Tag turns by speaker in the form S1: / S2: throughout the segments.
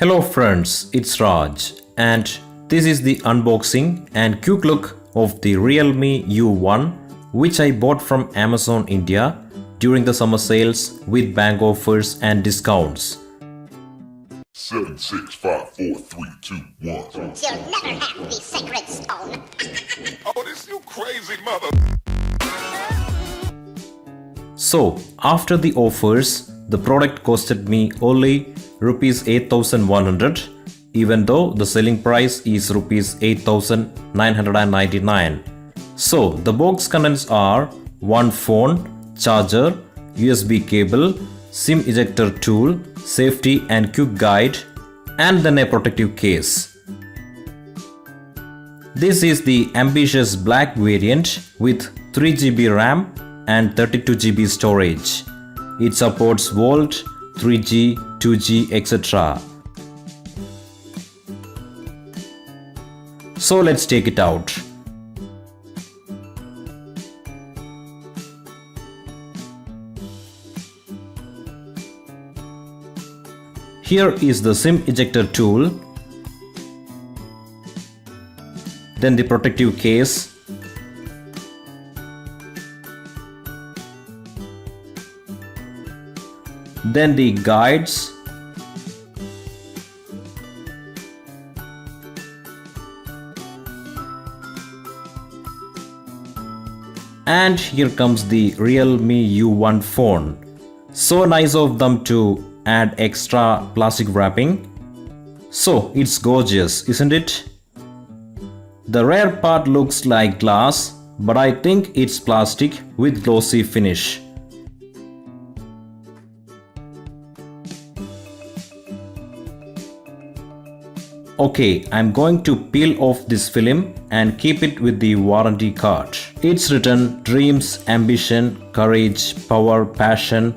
S1: Hello friends, it's Raj and this is the unboxing and quick look of the Realme U1 which I bought from Amazon India during the summer sales with bank offers and discounts.
S2: 7, 6, 5, 4, 3, 2, 1.
S3: You'll never have the sacred stone.
S2: Oh, this you crazy mother.
S1: So after the offers, the product costed me only Rs 8,100 even though the selling price is Rs 8,999. So the box contents are one phone, charger, USB cable, SIM ejector tool, safety and quick guide, and then a protective case. This is the ambitious black variant with 3GB RAM and 32GB storage. It supports Volt, 3G, 2G, etc. So let's take it out. Here is the SIM ejector tool, then the protective case, then the guides, and here comes the Realme U1 phone. So nice of them to add extra plastic wrapping. So it's gorgeous, isn't it? The rear part looks like glass, but I think it's plastic with glossy finish. Okay, I'm going to peel off this film and keep it with the warranty card. It's written dreams, ambition, courage, power, passion.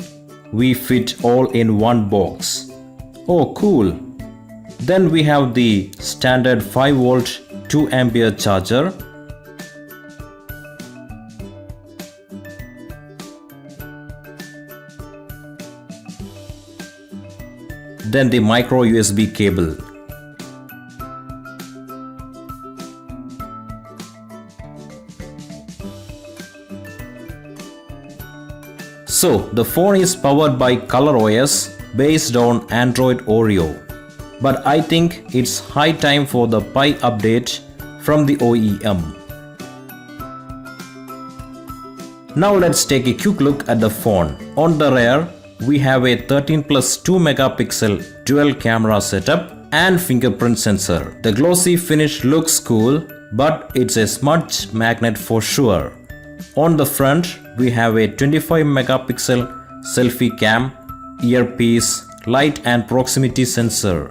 S1: We fit all in one box. Oh cool. Then we have the standard 5V 2A charger. Then the micro USB cable. So the phone is powered by ColorOS based on Android Oreo. But I think it's high time for the Pie update from the OEM. Now let's take a quick look at the phone. On the rear, we have a 13+2 megapixel dual camera setup and fingerprint sensor. The glossy finish looks cool, but it's a smudge magnet for sure. On the front, we have a 25 megapixel selfie cam, earpiece, light and proximity sensor,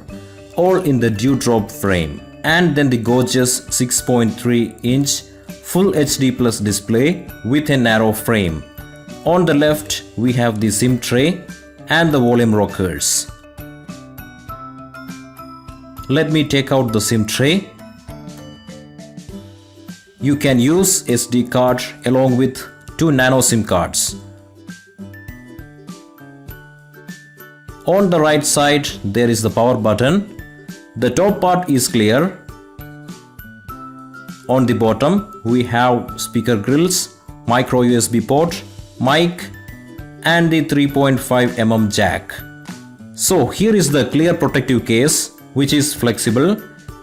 S1: all in the dewdrop frame. And then the gorgeous 6.3-inch Full HD Plus display with a narrow frame. On the left, we have the SIM tray and the volume rockers. Let me take out the SIM tray. You can use SD card along with 2 nano SIM cards. On the right side, there is the power button. The top part is clear. On the bottom, we have speaker grills, micro USB port, mic, and the 3.5mm jack. So here is the clear protective case, which is flexible.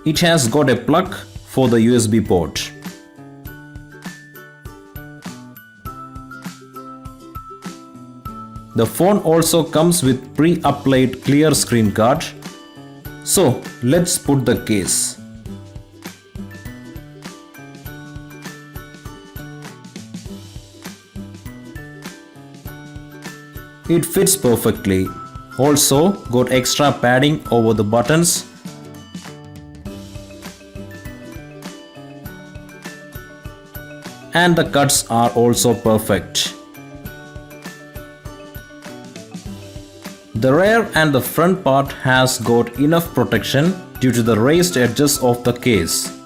S1: It has got a plug for the USB port. The phone also comes with pre-applied clear screen guard. So let's put the case. It fits perfectly. Also got extra padding over the buttons. And the cuts are also perfect. The rear and the front part has got enough protection due to the raised edges of the case.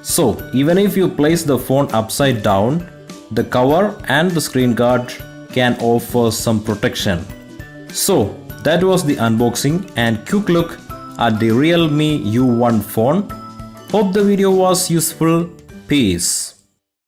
S1: So even if you place the phone upside down, the cover and the screen guard can offer some protection. So that was the unboxing and quick look at the Realme U1 phone. Hope the video was useful. Peace.